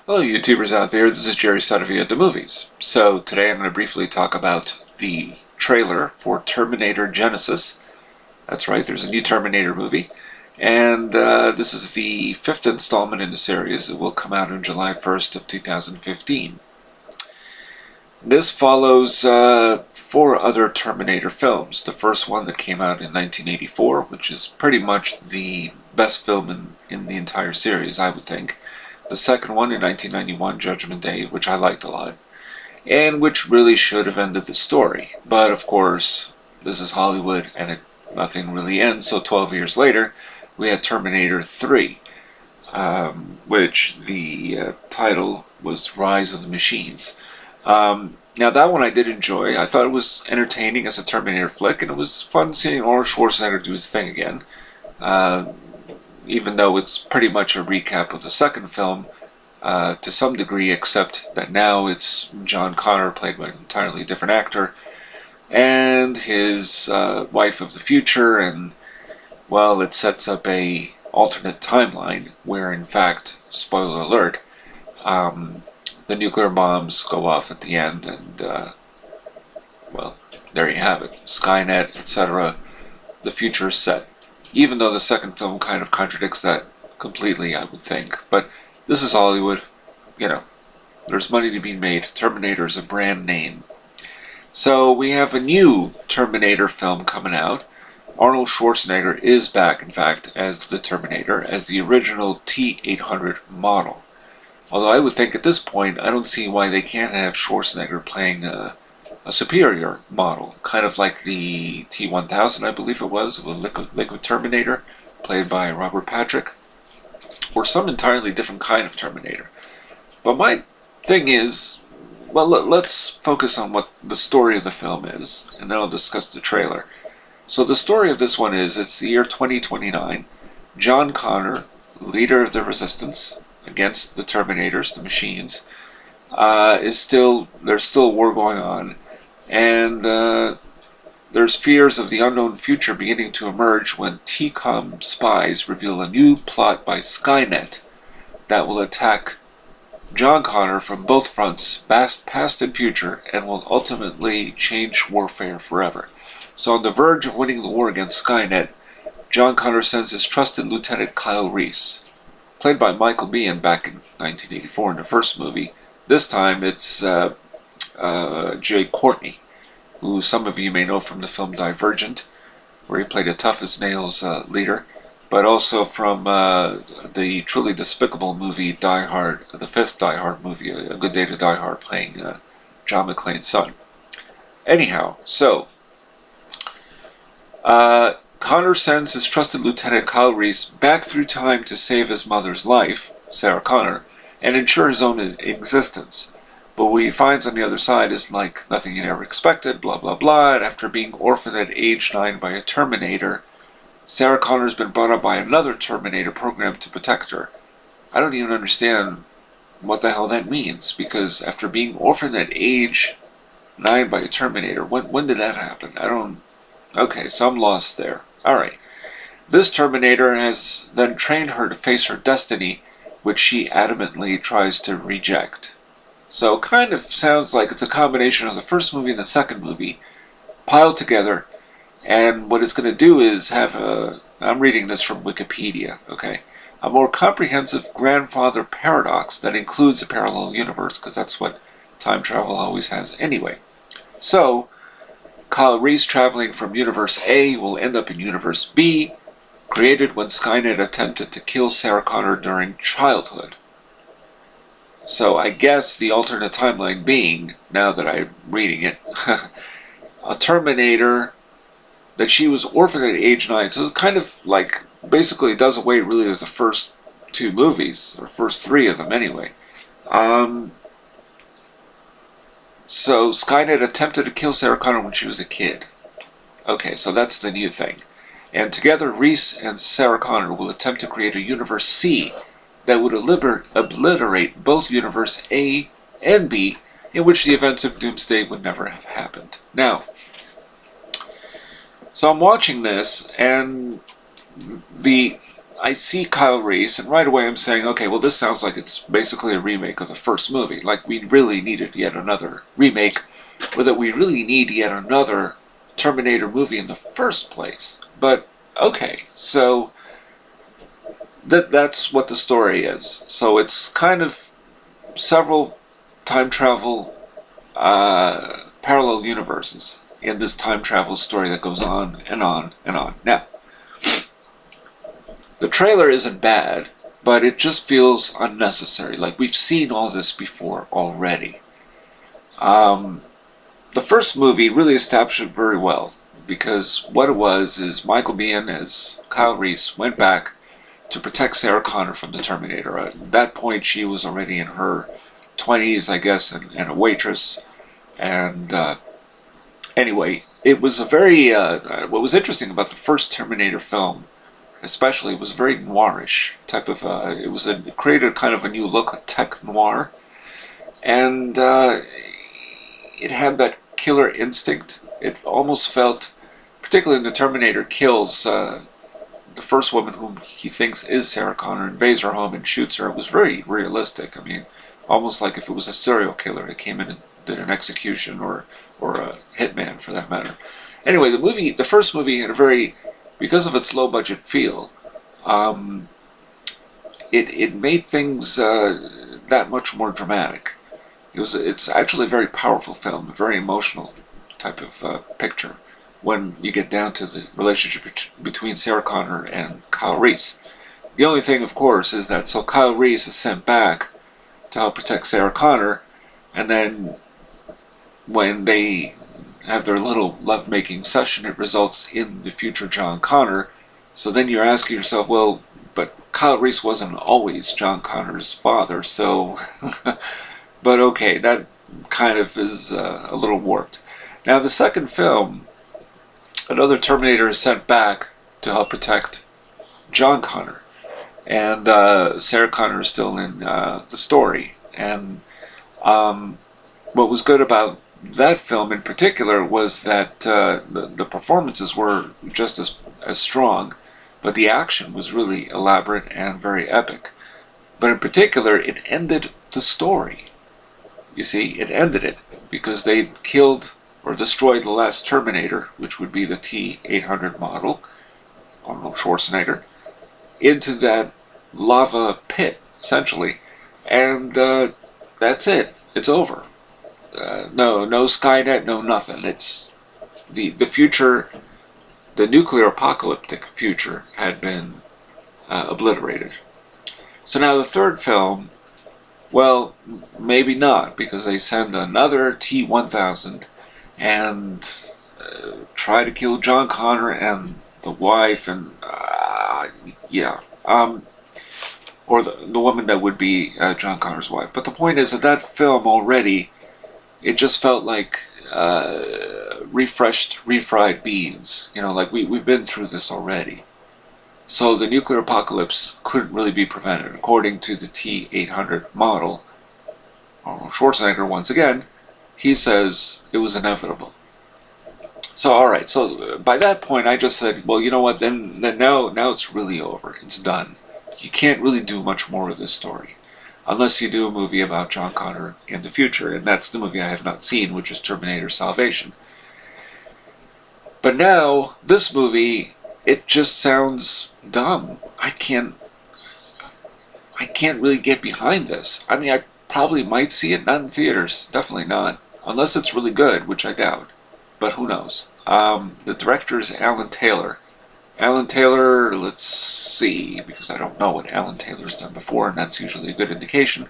Hello YouTubers out there, this is Jerry Saravia at the movies. So today I'm going to briefly talk about the trailer for Terminator Genisys. That's right, there's a new Terminator movie. And this is the 5th installment in the series. It will come out on July 1st of 2015. This follows 4 other Terminator films. The first one that came out in 1984, which is pretty much the best film in the entire series, I would think. The second one in 1991, Judgment Day, which I liked a lot, and which really should have ended the story. But of course, this is Hollywood, and nothing really ends, so 12 years later, we had Terminator 3, which the title was Rise of the Machines. Now that one I did enjoy. I thought it was entertaining as a Terminator flick, and it was fun seeing Arnold Schwarzenegger do his thing again. Even though it's pretty much a recap of the second film to some degree, except that now it's John Connor played by an entirely different actor, and his wife of the future, and well, it sets up a alternate timeline where, in fact, spoiler alert, the nuclear bombs go off at the end, and well, there you have it. Skynet, etc. The future is set. Even though the second film kind of contradicts that completely, I would think. But this is Hollywood. You know, there's money to be made. Terminator is a brand name. So we have a new Terminator film coming out. Arnold Schwarzenegger is back, in fact, as the Terminator, as the original T-800 model. Although I would think at this point, I don't see why they can't have Schwarzenegger playing a superior model, kind of like the T-1000, I believe it was, with Liquid Terminator, played by Robert Patrick, or some entirely different kind of Terminator. But my thing is, well, let's focus on what the story of the film is, and then I'll discuss the trailer. So the story of this one is, it's the year 2029, John Connor, leader of the Resistance, against the Terminators, the machines, there's still war going on. And there's fears of the unknown future beginning to emerge when TCOM spies reveal a new plot by Skynet that will attack John Connor from both fronts, past and future, and will ultimately change warfare forever. So on the verge of winning the war against Skynet, John Connor sends his trusted Lieutenant Kyle Reese, played by Michael Biehn back in 1984 in the first movie. This time it's Jay Courtney, who some of you may know from the film Divergent, where he played a tough-as-nails leader, but also from the truly despicable movie Die Hard, the 5th Die Hard movie, A Good Day to Die Hard, playing John McClane's son. Anyhow, so Connor sends his trusted Lieutenant Kyle Reese back through time to save his mother's life, Sarah Connor, and ensure his own existence. But what he finds on the other side is like nothing he'd ever expected, blah blah blah, and after being orphaned at age 9 by a Terminator, Sarah Connor's been brought up by another Terminator programmed to protect her. I don't even understand what the hell that means, because after being orphaned at age 9 by a Terminator, when did that happen? Okay, so I'm lost there. Alright. This Terminator has then trained her to face her destiny, which she adamantly tries to reject. So kind of sounds like it's a combination of the first movie and the second movie piled together, and what it's going to do is have I'm reading this from Wikipedia, okay, a more comprehensive grandfather paradox that includes a parallel universe, because that's what time travel always has anyway. So, Kyle Reese traveling from Universe A will end up in Universe B, created when Skynet attempted to kill Sarah Connor during childhood. So I guess the alternate timeline being, now that I'm reading it, a Terminator that she was orphaned at age 9. So it kind of like basically does away really with the first 2 movies, or first 3 of them anyway. So Skynet attempted to kill Sarah Connor when she was a kid. Okay, so that's the new thing. And together Reese and Sarah Connor will attempt to create a Universe C that would obliterate both Universe A and B, in which the events of Doomsday would never have happened. Now, so I'm watching this, and I see Kyle Reese, and right away I'm saying, okay, well, this sounds like it's basically a remake of the first movie. Like, we really needed yet another remake, or that we really need yet another Terminator movie in the first place. But, okay, so that's what the story is. So it's kind of several time travel parallel universes in this time travel story that goes on and on and on. Now, the trailer isn't bad, but it just feels unnecessary. Like, we've seen all this before already. The first movie really established it very well, because what it was is Michael Biehn as Kyle Reese went back to protect Sarah Connor from the Terminator. At that point, she was already in her 20s, I guess, and a waitress. And anyway, it was a very... what was interesting about the first Terminator film, especially, was a very noirish type of... it created kind of a new look, a tech noir. And it had that killer instinct. It almost felt, particularly in the Terminator kills the first woman whom he thinks is Sarah Connor, invades her home and shoots her. It was very realistic. I mean, almost like if it was a serial killer that came in and did an execution, or a hitman for that matter. Anyway, the first movie had a very, because of its low budget feel, it made things that much more dramatic. It's actually a very powerful film, a very emotional type of picture when you get down to the relationship between Sarah Connor and Kyle Reese. The only thing, of course, is that so Kyle Reese is sent back to help protect Sarah Connor, and then when they have their little lovemaking session, it results in the future John Connor. So then you're asking yourself, well, but Kyle Reese wasn't always John Connor's father, so... But okay, that kind of is a little warped. Now, the second film, another Terminator is sent back to help protect John Connor. And Sarah Connor is still in the story. And what was good about that film in particular was that the performances were just as strong, but the action was really elaborate and very epic. But in particular, it ended the story. You see, it ended it because they killed or destroyed the last Terminator, which would be the T-800 model, Arnold Schwarzenegger, into that lava pit, essentially. And that's it. It's over. No Skynet, no nothing. It's the future, the nuclear apocalyptic future had been obliterated. So now the third film, well, maybe not, because they send another T-1000 and try to kill John Connor and the wife, and or the woman that would be John Connor's wife. But the point is that film already, it just felt like refried beans. You know, like we've been through this already. So the nuclear apocalypse couldn't really be prevented. According to the T-800 model, Arnold Schwarzenegger, once again, he says it was inevitable. So, alright, so by that point I just said, well, you know what, then now it's really over. It's done. You can't really do much more with this story. Unless you do a movie about John Connor in the future, and that's the movie I have not seen, which is Terminator Salvation. But now, this movie, it just sounds dumb. I can't really get behind this. I mean, I probably might see it, not in theaters, definitely not. Unless it's really good, which I doubt. But who knows? The director is Alan Taylor. Alan Taylor, let's see, because I don't know what Alan Taylor's done before, and that's usually a good indication.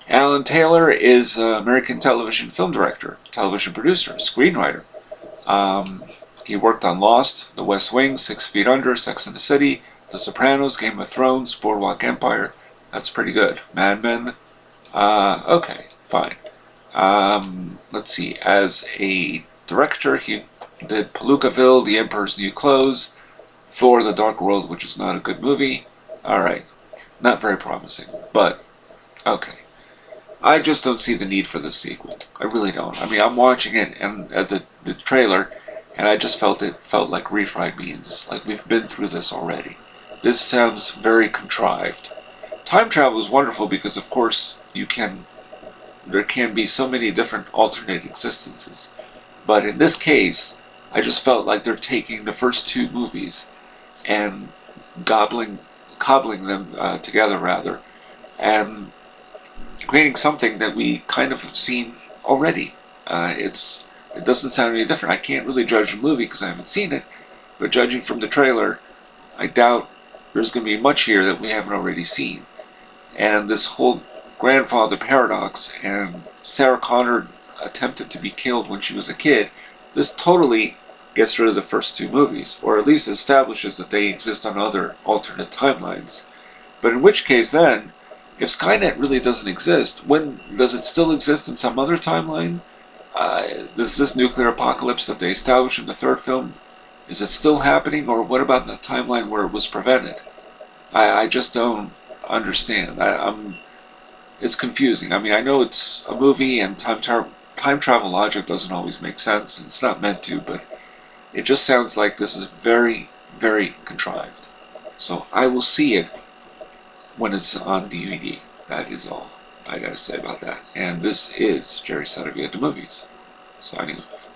Alan Taylor is an American television film director, television producer, screenwriter. He worked on Lost, The West Wing, 6 Feet Under, Sex and the City, The Sopranos, Game of Thrones, Boardwalk Empire. That's pretty good. Mad Men. Okay, fine. Let's see, as a director, he did Palookaville, The Emperor's New Clothes, Thor: The Dark World, which is not a good movie. Alright, not very promising, but okay. I just don't see the need for this sequel. I really don't. I mean, I'm watching it and the trailer, and I just felt like refried beans. Like, we've been through this already. This sounds very contrived. Time travel is wonderful because, of course, there can be so many different alternate existences. But in this case, I just felt like they're taking the first two movies and cobbling them together, rather, and creating something that we kind of have seen already. It doesn't sound any different. I can't really judge the movie because I haven't seen it, but judging from the trailer, I doubt there's going to be much here that we haven't already seen. And this whole grandfather paradox and Sarah Connor attempted to be killed when she was a kid, this totally gets rid of the first two movies, or at least establishes that they exist on other alternate timelines. But in which case then, if Skynet really doesn't exist, when does it still exist in some other timeline? Does this nuclear apocalypse that they established in the third film, is it still happening, or what about the timeline where it was prevented? I just don't understand. It's confusing. I mean, I know it's a movie and time travel logic doesn't always make sense, and it's not meant to, but it just sounds like this is very, very contrived. So I will see it when it's on DVD. That is all I gotta say about that. And this is Jerry Saravia at the Movies, signing off.